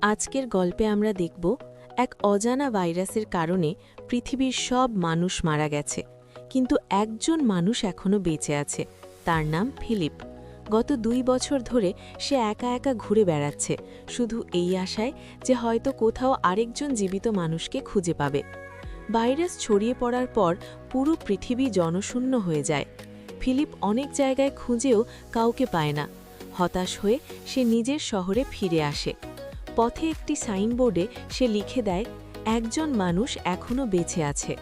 আজকের গল্পে আমরা দেখব এক অজানা ভাইরাসের কারণে পৃথিবীর সব মানুষ মারা গেছে, কিন্তু একজন মানুষ এখনও বেঁচে আছে। তার নাম ফিলিপ। গত 2 বছর ধরে সে একা একা ঘুরে বেড়াচ্ছে, শুধু এই আশায় যে হয়তো কোথাও আরেকজন জীবিত মানুষকে খুঁজে পাবে। ভাইরাস ছড়িয়ে পড়ার পর পুরো পৃথিবী জনশূন্য হয়ে যায়। ফিলিপ অনেক জায়গায় খুঁজেও কাউকে পায় না। হতাশ হয়ে সে নিজের শহরে ফিরে আসে। পথে একটি সাইনবোর্ডে সে লিখে দেয়, একজন মানুষ এখনও বেঁচে আছে।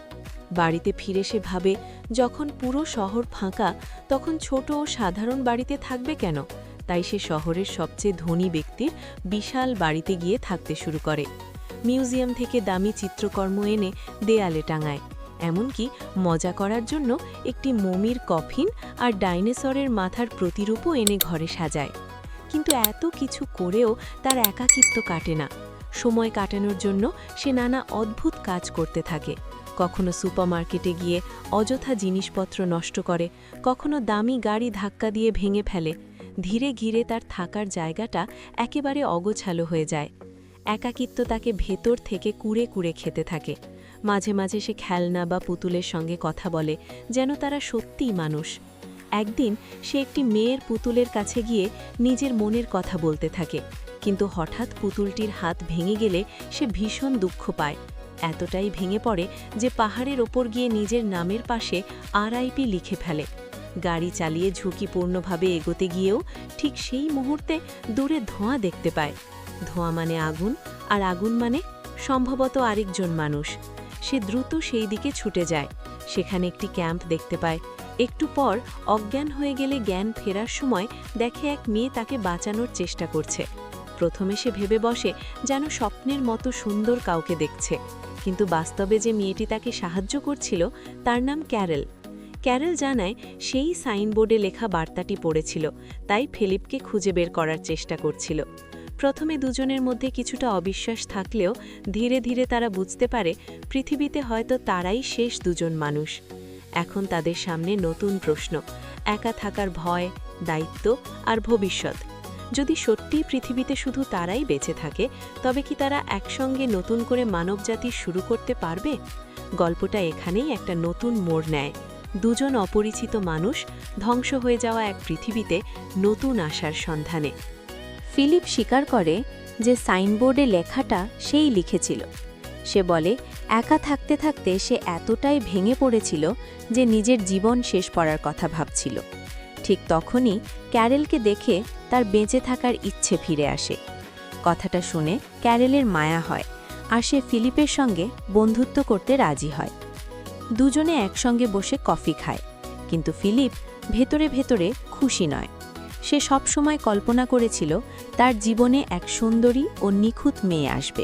বাড়িতে ফিরে সে ভাবে, যখন পুরো শহর ফাঁকা, তখন ছোট ও সাধারণ বাড়িতে থাকবে কেন? তাই সে শহরের সবচেয়ে ধনী ব্যক্তির বিশাল বাড়িতে গিয়ে থাকতে শুরু করে। মিউজিয়াম থেকে দামি চিত্রকর্ম এনে দেয়ালে টাঙায়, এমনকি মজা করার জন্য একটি মমির কফিন আর ডাইনোসরের মাথার প্রতিরূপও এনে ঘরে সাজায়। কিন্তু এত কিছু করেও তার একাকিত্ব কাটে না। সময় কাটানোর জন্য সে নানা অদ্ভুত কাজ করতে থাকে। কখনো সুপারমার্কেটে গিয়ে অযথা জিনিসপত্র নষ্ট করে, কখনো দামি গাড়ি ধাক্কা দিয়ে ভেঙে ফেলে। ধীরে ধীরে তার থাকার জায়গাটা একেবারে অগোছালো হয়ে যায়। একাকিত্ব তাকে ভেতর থেকে কুড়ে কুড়ে খেতে থাকে। মাঝে মাঝে সে খেলনা বা পুতুলের সঙ্গে কথা বলে, যেন তারা সত্যিই মানুষ। একদিন সে একটি মেয়ের পুতুলের কাছে গিয়ে নিজের মনের কথা বলতে থাকে, কিন্তু হঠাৎ পুতুলটির হাত ভেঙে গেলে সে ভীষণ দুঃখ পায়। এতটাই ভেঙে পড়ে যে পাহাড়ের ওপর গিয়ে নিজের নামের পাশে RIP লিখে ফেলে। গাড়ি চালিয়ে ঝুঁকিপূর্ণভাবে এগোতে গিয়েও ঠিক সেই মুহূর্তে দূরে ধোঁয়া দেখতে পায়। ধোঁয়া মানে আগুন, আর আগুন মানে সম্ভবত আরেকজন মানুষ। সে দ্রুত সেই দিকে ছুটে যায়। সেখানে একটি ক্যাম্প দেখতে পায়। একটু পর অজ্ঞান হয়ে গেলে জ্ঞান ফেরার সময় দেখে এক মেয়ে তাকে বাঁচানোর চেষ্টা করছে। প্রথমে সে ভেবে বসে যেন স্বপ্নের মতো সুন্দর কাউকে দেখছে, কিন্তু বাস্তবে যে মেয়েটি তাকে সাহায্য করছিল তার নাম ক্যারেল। ক্যারেল জানায় সেই সাইনবোর্ডে লেখা বার্তাটি পড়েছিল, তাই ফিলিপকে খুঁজে বের করার চেষ্টা করছিল। প্রথমে দুজনের মধ্যে কিছুটা অবিশ্বাস থাকলেও ধীরে ধীরে তারা বুঝতে পারে পৃথিবীতে হয়তো তারাই শেষ দুজন মানুষ। এখন তাদের সামনে নতুন প্রশ্ন, একা থাকার ভয়, দায়িত্ব আর ভবিষ্যৎ। যদি সত্যিই পৃথিবীতে শুধু তারাই বেঁচে থাকে, তবে কি তারা একসঙ্গে নতুন করে মানবজাতি শুরু করতে পারবে? গল্পটা এখানেই একটা নতুন মোড় নেয়। দুজন অপরিচিত মানুষ ধ্বংস হয়ে যাওয়া এক পৃথিবীতে নতুন আশার সন্ধানে। ফিলিপ স্বীকার করে যে সাইনবোর্ডে লেখাটা সেই লিখেছিল। সে বলে, একা থাকতে থাকতে সে এতটাই ভেঙে পড়েছিল যে নিজের জীবন শেষ করার কথা ভাবছিল। ঠিক তখনই ক্যারেলকে দেখে তার বেঁচে থাকার ইচ্ছে ফিরে আসে। কথাটা শুনে ক্যারেলের মায়া হয়, আর সে ফিলিপের সঙ্গে বন্ধুত্ব করতে রাজি হয়। দুজনে একসঙ্গে বসে কফি খায়, কিন্তু ফিলিপ ভেতরে ভেতরে খুশি নয়। সে সবসময় কল্পনা করেছিল তার জীবনে এক সুন্দরী ও নিখুঁত মেয়ে আসবে,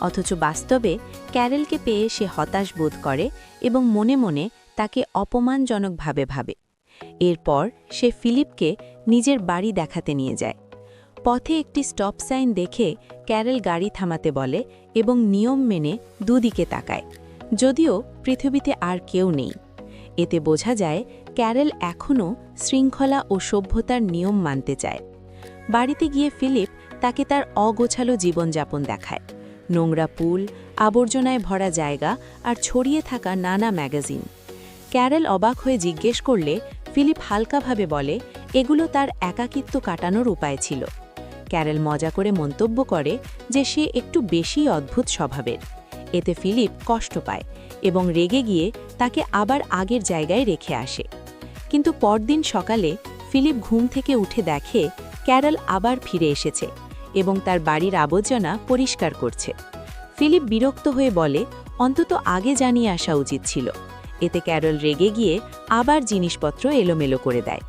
অথচ বাস্তবে ক্যারেলকে পেয়ে সে হতাশ বোধ করে এবং মনে মনে তাকে অপমানজনকভাবে ভাবে। এরপর সে ফিলিপকে নিজের বাড়ি দেখাতে নিয়ে যায়। পথে একটি স্টপ সাইন দেখে ক্যারেল গাড়ি থামাতে বলে এবং নিয়ম মেনে দুদিকে তাকায়, যদিও পৃথিবীতে আর কেউ নেই। এতে বোঝা যায় ক্যারেল এখনও শৃঙ্খলা ও সভ্যতার নিয়ম মানতে চায়। বাড়িতে গিয়ে ফিলিপ তাকে তার অগোছালো জীবনযাপন দেখায়, নোংরা পুল, আবর্জনায় ভরা জায়গা আর ছড়িয়ে থাকা নানা ম্যাগাজিন। ক্যারেল অবাক হয়ে জিজ্ঞেস করলে ফিলিপ হালকাভাবে বলে এগুলো তার একাকিত্ব কাটানোর উপায় ছিল। ক্যারেল মজা করে মন্তব্য করে যে সে একটু বেশি অদ্ভুত স্বভাবের। এতে ফিলিপ কষ্ট পায় এবং রেগে গিয়ে তাকে আবার আগের জায়গায় রেখে আসে। কিন্তু পরদিন সকালে ফিলিপ ঘুম থেকে উঠে দেখে ক্যারেল আবার ফিরে এসেছে এবং তার বাড়ির আবর্জনা পরিষ্কার করছে। ফিলিপ বিরক্ত হয়ে বলে, অন্তত আগে জানিয়ে আসা উচিত ছিল। এতে ক্যারেল রেগে গিয়ে আবার জিনিসপত্র এলোমেলো করে দেয়।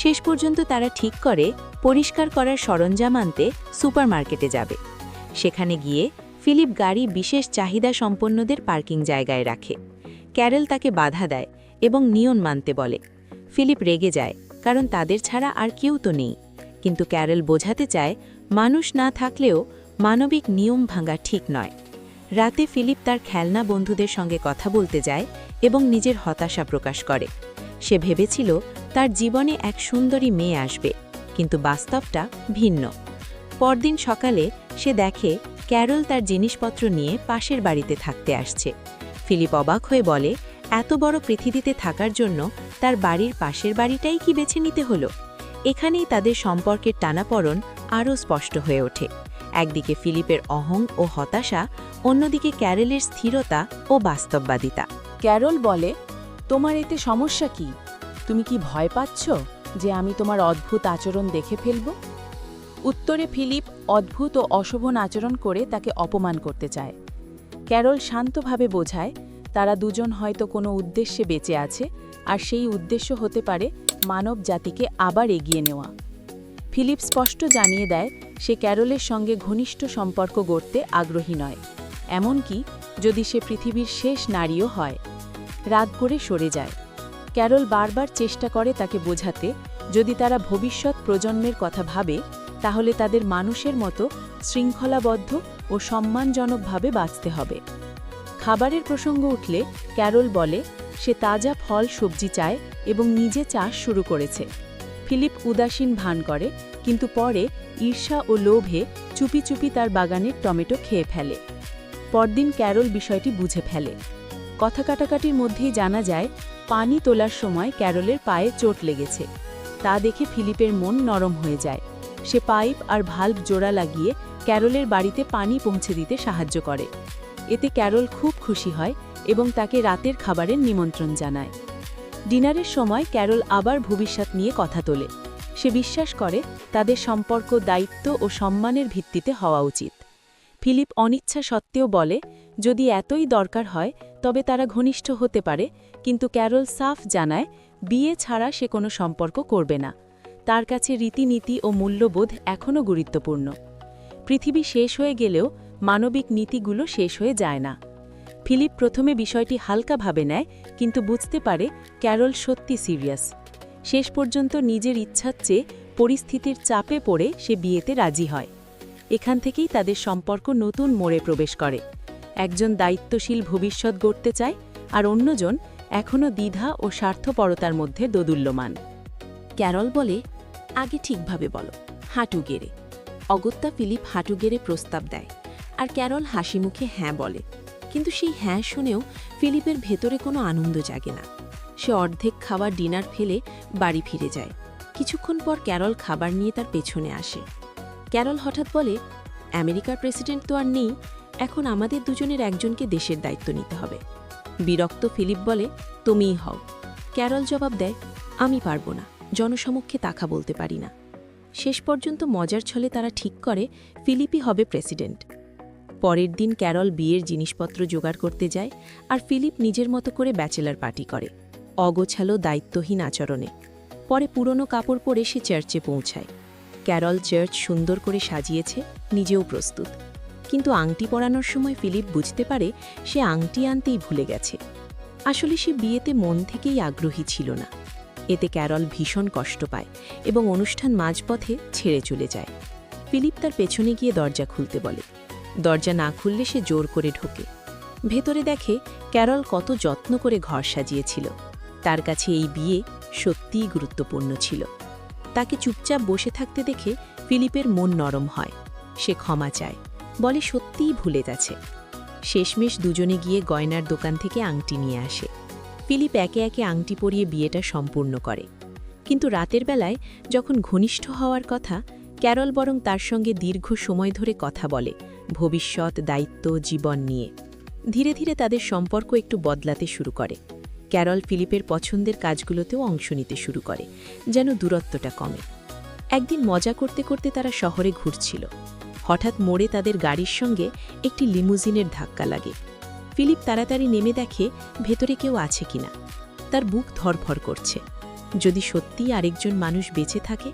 শেষ পর্যন্ত তারা ঠিক করে পরিষ্কার করার সরঞ্জাম আনতে সুপারমার্কেটে যাবে। সেখানে গিয়ে ফিলিপ গাড়ি বিশেষ চাহিদা সম্পন্নদের পার্কিং জায়গায় রাখে। ক্যারেল তাকে বাধা দেয় এবং নিয়ম মানতে বলে। ফিলিপ রেগে যায়, কারণ তাদের ছাড়া আর কেউ তো নেই। কিন্তু ক্যারেল বোঝাতে চায় মানুষ না থাকলেও মানবিক নিয়ম ভাঙা ঠিক নয়। রাতে ফিলিপ তার খেলনা বন্ধুদের সঙ্গে কথা বলতে যায় এবং নিজের হতাশা প্রকাশ করে। সে ভেবেছিল তার জীবনে এক সুন্দরী মেয়ে আসবে, কিন্তু বাস্তবটা ভিন্ন। পরদিন সকালে সে দেখে ক্যারল তার জিনিসপত্র নিয়ে পাশের বাড়িতে থাকতে আসছে। ফিলিপ অবাক হয়ে বলে, এত বড় পৃথিবীতে থাকার জন্য তার বাড়ির পাশের বাড়িটাই কি বেছে নিতে হলো? এখানেই তাদের সম্পর্কের টানাপড়ন আরও স্পষ্ট হয়ে ওঠে। একদিকে ফিলিপের অহং ও হতাশা, অন্যদিকে ক্যারলের স্থিরতা ও বাস্তববাদিতা। ক্যারল বলে, তোমার এতে সমস্যা কি? তুমি কি ভয় পাচ্ছ যে আমি তোমার অদ্ভুত আচরণ দেখে ফেলব? উত্তরে ফিলিপ অদ্ভুত ও অশোভন আচরণ করে তাকে অপমান করতে চায়। ক্যারল শান্তভাবে বোঝায় তারা দুজন হয়তো কোনো উদ্দেশ্যে বেঁচে আছে, আর সেই উদ্দেশ্য হতে পারে মানব জাতিকে আবার এগিয়ে নেওয়া। ফিলিপ স্পষ্ট জানিয়ে দেয় সে ক্যারলের সঙ্গে ঘনিষ্ঠ সম্পর্ক গড়তে আগ্রহী নয়, এমনকি যদি সে পৃথিবীর শেষ নারীও হয়। রাগ করে সরে যায়। ক্যারল বারবার চেষ্টা করে তাকে বোঝাতে যদি তারা ভবিষ্যৎ প্রজন্মের কথা ভাবে, তাহলে তাদের মানুষের মতো শৃঙ্খলাবদ্ধ ও সম্মানজনকভাবে বাঁচতে হবে। খাবারের প্রসঙ্গ উঠলে ক্যারল বলে সে তাজা ফল সবজি চায় এবং নিজে চাষ শুরু করেছে। ফিলিপ উদাসীন ভান করে, কিন্তু পরে ঈর্ষা ও লোভে চুপি চুপি তার বাগানের টমেটো খেয়ে ফেলে। পরদিন ক্যারল বিষয়টি বুঝে ফেলে। কথা কাটাকাটির মধ্যেই জানা যায় পানি তোলার সময় ক্যারলের পায়ে চোট লেগেছে। তা দেখে ফিলিপের মন নরম হয়ে যায়। সে পাইপ আর ভাল্ব জোড়া লাগিয়ে ক্যারলের বাড়িতে পানি পৌঁছে দিতে সাহায্য করে। এতে ক্যারল খুব খুশি হয় এবং তাকে রাতের খাবারের নিমন্ত্রণ জানায়। ডিনারের সময় ক্যারল আবার ভবিষ্যৎ নিয়ে কথা তোলে। সে বিশ্বাস করে তাদের সম্পর্ক দায়িত্ব ও সম্মানের ভিত্তিতে হওয়া উচিত। ফিলিপ অনিচ্ছা সত্ত্বেও বলে যদি এতই দরকার হয় তবে তারা ঘনিষ্ঠ হতে পারে, কিন্তু ক্যারল সাফ জানায় বিয়ে ছাড়া সে কোনো সম্পর্ক করবে না। তার কাছে রীতিনীতি ও মূল্যবোধ এখনও গুরুত্বপূর্ণ। পৃথিবী শেষ হয়ে গেলেও মানবিক নীতিগুলো শেষ হয়ে যায় না। ফিলিপ প্রথমে বিষয়টি হালকাভাবে নেয়, কিন্তু বুঝতে পারে ক্যারল সত্যি সিরিয়াস। শেষ পর্যন্ত নিজের ইচ্ছার চেয়ে পরিস্থিতির চাপে পড়ে সে বিয়েতে রাজি হয়। এখান থেকেই তাদের সম্পর্ক নতুন মোড়ে প্রবেশ করে। একজন দায়িত্বশীল ভবিষ্যৎ গড়তে চায়, আর অন্যজন এখনও দ্বিধা ও স্বার্থপরতার মধ্যে দোদুল্যমান। ক্যারল বলে, আগে ঠিকভাবে বলো, হাঁটু গেড়ে। অগত্যা ফিলিপ হাঁটু গেড়ে প্রস্তাব দেয়, আর ক্যারল হাসি মুখে হ্যাঁ বলে। কিন্তু সেই হ্যাঁ শুনেও ফিলিপের ভেতরে কোনো আনন্দ জাগে না। সে অর্ধেক খাওয়া ডিনার ফেলে বাড়ি ফিরে যায়। কিছুক্ষণ পর ক্যারল খাবার নিয়ে তার পেছনে আসে। ক্যারল হঠাৎ বলে, আমেরিকার প্রেসিডেন্ট তো আর নেই, এখন আমাদের দুজনের একজনকে দেশের দায়িত্ব নিতে হবে। বিরক্ত ফিলিপ বলে, তুমিই হও। ক্যারল জবাব দেয়, আমি পারব না, জনসমক্ষে তাকা বলতে পারি না। শেষ পর্যন্ত মজার ছলে তারা ঠিক করে ফিলিপই হবে প্রেসিডেন্ট। পরের দিন ক্যারল বিয়ের জিনিসপত্র জোগাড় করতে যায়, আর ফিলিপ নিজের মতো করে ব্যাচেলার পার্টি করে, অগোছালো দায়িত্বহীন আচরণে। পরে পুরনো কাপড় পরে সে চার্চে পৌঁছায়। ক্যারল চার্চ সুন্দর করে সাজিয়েছে, নিজেও প্রস্তুত। কিন্তু আংটি পরানোর সময় ফিলিপ বুঝতে পারে সে আংটি আনতেই ভুলে গেছে। আসলে সে বিয়েতে মন থেকেই আগ্রহী ছিল না। এতে ক্যারল ভীষণ কষ্ট পায় এবং অনুষ্ঠান মাঝপথে ছেড়ে চলে যায়। ফিলিপ তার পেছনে গিয়ে দরজা খুলতে বলে। দরজা না খুললে সে জোর করে ঢোকে। ভেতরে দেখে ক্যারল কত যত্ন করে ঘর সাজিয়েছিল। তার কাছে এই বিয়ে সত্যিই গুরুত্বপূর্ণ ছিল। তাকে চুপচাপ বসে থাকতে দেখে ফিলিপের মন নরম হয়। সে ক্ষমা চায়, বলে সত্যিই ভুলে গেছে। শেষমেশ দুজনে গিয়ে গয়নার দোকান থেকে আংটি নিয়ে আসে। ফিলিপ একে একে আংটি পরিয়ে বিয়েটা সম্পূর্ণ করে। কিন্তু রাতের বেলায় যখন ঘনিষ্ঠ হওয়ার কথা, ক্যারল বরং তার সঙ্গে দীর্ঘ সময় ধরে কথা বলে ভবিষ্যৎ, দায়িত্ব, জীবন নিয়ে। ধীরে ধীরে তাদের সম্পর্ক একটু বদলাতে শুরু করে। ক্যারল ফিলিপের পছন্দের কাজগুলোতেও অংশ নিতে শুরু করে, যেন দূরত্বটা কমে। একদিন মজা করতে করতে তারা শহরে ঘুরছিল। হঠাৎ মোড়ে তাদের গাড়ির সঙ্গে একটি লিমুজিনের ধাক্কা লাগে। ফিলিপ তাড়াতাড়ি নেমে দেখে ভেতরে কেউ আছে কিনা। তার বুক ধরফর করছে। যদি সত্যিই আরেকজন মানুষ বেঁচে থাকে?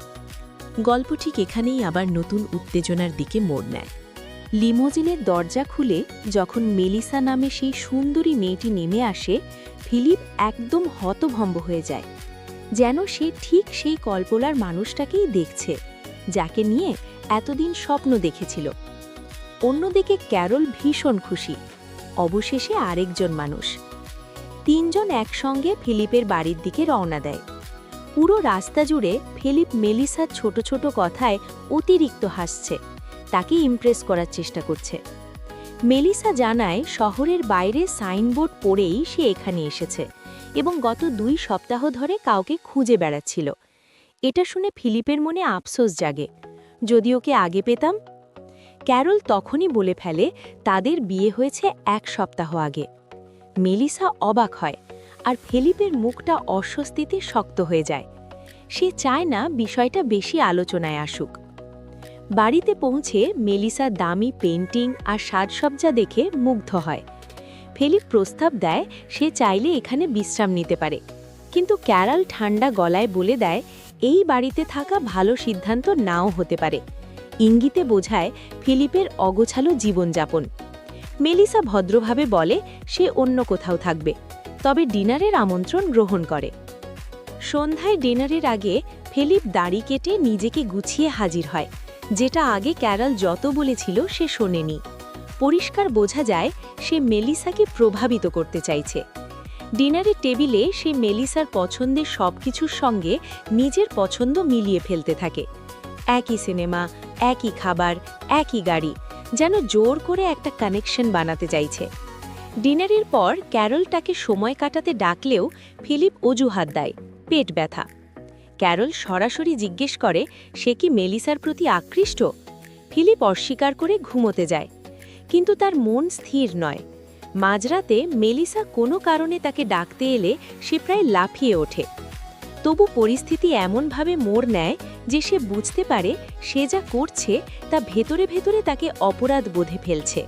গল্প ঠিক এখানেই আবার নতুন উত্তেজনার দিকে মোড় নেয়। লিমোজিনের দরজা খুলে যখন মেলিসা নামে সেই সুন্দরী মেয়েটি নেমে আসে, ফিলিপ একদম হতভম্ব হয়ে যায়। যেন সে ঠিক সেই কল্পনার মানুষটাকেই দেখছে, যাকে নিয়ে এতদিন স্বপ্ন দেখেছিল। অন্যদিকে ক্যারল ভীষণ খুশি, অবশেষে আরেকজন মানুষ। তিনজন একসঙ্গে ফিলিপের বাড়ির দিকে রওনা দেয়। পুরো রাস্তা জুড়ে ফিলিপ মেলিসার ছোট ছোট কথায় অতিরিক্ত হাসছে, তাকে ইমপ্রেস করার চেষ্টা করছে। মেলিসা জানায় শহরের বাইরে সাইনবোর্ড পড়েই সে এখানে এসেছে এবং গত 2 সপ্তাহ ধরে কাউকে খুঁজে বেড়াচ্ছিল। এটা শুনে ফিলিপের মনে আফসোস জাগে, যদি ওকে আগে পেতাম। ক্যারল তখনই বলে ফেলে তাদের বিয়ে হয়েছে 1 সপ্তাহ আগে। মেলিসা অবাক হয় আর ফিলিপের মুখটা অস্বস্তিতে শক্ত হয়ে যায়। সে চায় না বিষয়টা বেশি আলোচনায় আসুক। বাড়িতে পৌঁছে মেলিসা দামি পেইন্টিং আর সাজসজ্জা দেখে মুগ্ধ হয়। ফিলিপ প্রস্তাব দেয় সে চাইলে এখানে বিশ্রাম নিতে পারে, কিন্তু ক্যারল ঠান্ডা গলায় বলে দেয় এই বাড়িতে থাকা ভালো সিদ্ধান্ত নাও হতে পারে। ইঙ্গিতে বোঝায় ফিলিপের অগোছালো জীবনযাপন। মেলিসা ভদ্রভাবে বলে সে অন্য কোথাও থাকবে, তবে ডিনারের আমন্ত্রণ গ্রহণ করে। সন্ধ্যায় ডিনারের আগে ফিলিপ দাড়ি কেটে নিজেকে গুছিয়ে হাজির হয়, যেটা আগে ক্যারল যত বলেছিল সে শোনেনি। পরিষ্কার বোঝা যায় সে মেলিসাকে প্রভাবিত করতে চাইছে। ডিনারের টেবিলে সে মেলিসার পছন্দের সবকিছুর সঙ্গে নিজের পছন্দ মিলিয়ে ফেলতে থাকে। একই সিনেমা, একই খাবার, একই গাড়ি, যেন জোর করে একটা কানেকশন বানাতে চাইছে। ডিনারের পর ক্যারল তাকে সময় কাটাতে ডাকলেও ফিলিপ অজুহাত দেয়, পেট ব্যথা। ক্যারল সরাসরি জিজ্ঞেস করে সে কি মেলিসার প্রতি আকৃষ্ট। ফিলিপ অস্বীকার করে ঘুমোতে যায়, কিন্তু তার মন স্থির নয়। মাঝরাতে মেলিসা কোনো কারণে তাকে ডাকতে এলে সে প্রায় লাফিয়ে ওঠে। তবু পরিস্থিতি এমনভাবে মোড় নেয় যে সে বুঝতে পারে সে যা করছে তা ভেতরে ভেতরে তাকে অপরাধ বোধে ফেলছে।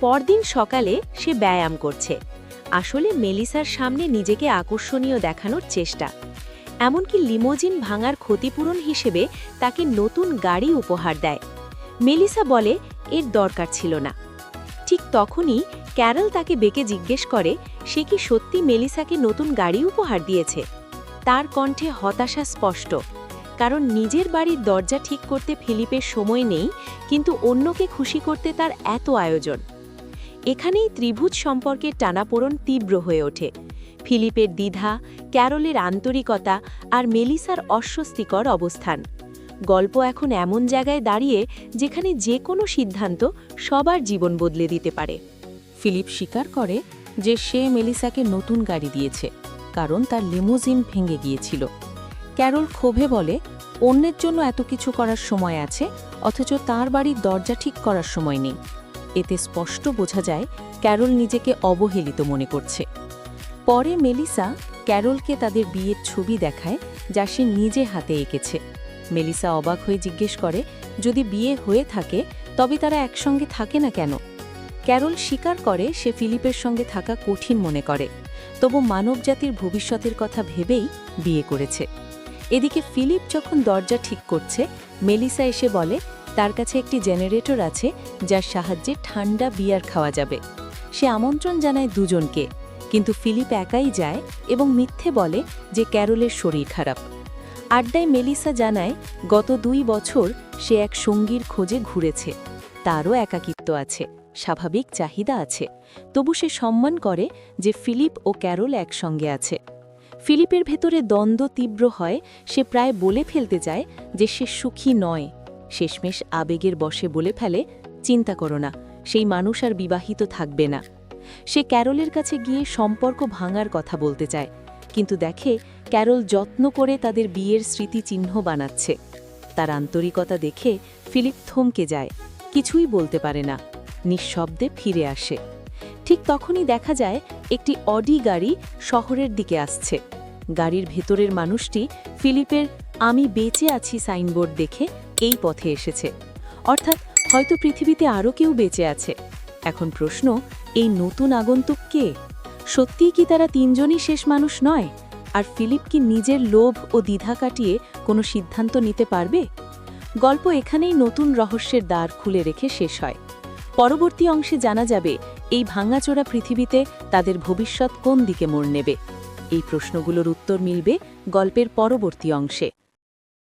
পরদিন সকালে সে ব্যায়াম করছে, আসলে মেলিসার সামনে নিজেকে আকর্ষণীয় দেখানোর চেষ্টা। এমনকি লিমোজিন ভাঙার ক্ষতিপূরণ হিসেবে তাকে নতুন গাড়ি উপহার দেয়। মেলিসা বলে এর দরকার ছিল না। ঠিক তখনই ক্যারল তাকে বেঁকে জিজ্ঞেস করে সে কি সত্যি মেলিসাকে নতুন গাড়ি উপহার দিয়েছে। তার কণ্ঠে হতাশা স্পষ্ট, কারণ নিজের বাড়ির দরজা ঠিক করতে ফিলিপের সময় নেই, কিন্তু অন্যকে খুশি করতে তার এত আয়োজন। এখানেই ত্রিভুজ সম্পর্কের টানাপোড়েন তীব্র হয়ে ওঠে। ফিলিপের দ্বিধা, ক্যারলের আন্তরিকতা আর মেলিসার অস্বস্তিকর অবস্থান। গল্প এখন এমন জায়গায় দাঁড়িয়ে যেখানে যে কোনো সিদ্ধান্ত সবার জীবন বদলে দিতে পারে। ফিলিপ স্বীকার করে যে সে মেলিসাকে নতুন গাড়ি দিয়েছে, কারণ তার লিমোজিন ভেঙে গিয়েছিল। ক্যারল ক্ষোভে বলে অন্যের জন্য এত কিছু করার সময় আছে, অথচ তার বাড়ির দরজা ঠিক করার সময় নেই। এতে স্পষ্ট বোঝা যায় ক্যারল নিজেকে অবহেলিত মনে করছে। পরে মেলিসা ক্যারলকে তাদের বিয়ের ছবি দেখায়, যা সে নিজে হাতে এঁকেছে। মেলিসা অবাক হয়ে জিজ্ঞেস করে যদি বিয়ে হয়ে থাকে তবে তারা একসঙ্গে থাকে না কেন। ক্যারল স্বীকার করে সে ফিলিপের সঙ্গে থাকা কঠিন মনে করে, তবু মানবজাতির ভবিষ্যতের কথা ভেবেই বিয়ে করেছে। এদিকে ফিলিপ যখন দরজা ঠিক করছে, মেলিসা এসে বলে তার কাছে একটি জেনারেটর আছে যার সাহায্যে ঠান্ডা বিয়ার খাওয়া যাবে। সে আমন্ত্রণ জানায় দুজনকে, কিন্তু ফিলিপ একাই যায় এবং মিথ্যে বলে যে ক্যারলের শরীর খারাপ। আড্ডায় মেলিসা জানায় গত 2 বছর সে এক সঙ্গীর খোঁজে ঘুরেছে। তারও একাকিত্ব আছে, স্বাভাবিক চাহিদা আছে, তবু সে সম্মান করে যে ফিলিপ ও ক্যারল একসঙ্গে আছে। ফিলিপের ভেতরে দ্বন্দ্ব তীব্র হয়, সে প্রায় বলে ফেলতে চায় যে সে সুখী নয়। শেষমেশ আবেগের বশে বলে ফেলে চিন্তা করো না, সেই মানুষ আর বিবাহিত থাকবে না। সে ক্যারলের কাছে গিয়ে সম্পর্ক ভাঙার কথা বলতে চায়, কিন্তু দেখে ক্যারল যত্ন করে তাদের বিয়ের স্মৃতিচিহ্ন বানাচ্ছে। তার আন্তরিকতা দেখে ফিলিপ থমকে যায়, কিছুই বলতে পারে না, নিঃশব্দে ফিরে আসে। ঠিক তখনই দেখা যায় একটি অডি গাড়ি শহরের দিকে আসছে। গাড়ির ভেতরের মানুষটি ফিলিপের আমি বেঁচে আছি সাইনবোর্ড দেখে এই পথে এসেছে, অর্থাৎ হয়তো পৃথিবীতে আরও কেউ বেঁচে আছে। এখন প্রশ্ন, এই নতুন আগন্তুক কে? সত্যিই কি তারা 3 জনই শেষ মানুষ নয়? আর ফিলিপ কি নিজের লোভ ও দ্বিধা কাটিয়ে কোনো সিদ্ধান্ত নিতে পারবে? গল্প এখানেই নতুন রহস্যের দ্বার খুলে রেখে শেষ হয়। পরবর্তী অংশে জানা যাবে এই ভাঙাচোরা পৃথিবীতে তাদের ভবিষ্যৎ কোন দিকে মোড় নেবে। এই প্রশ্নগুলোর উত্তর মিলবে গল্পের পরবর্তী অংশে।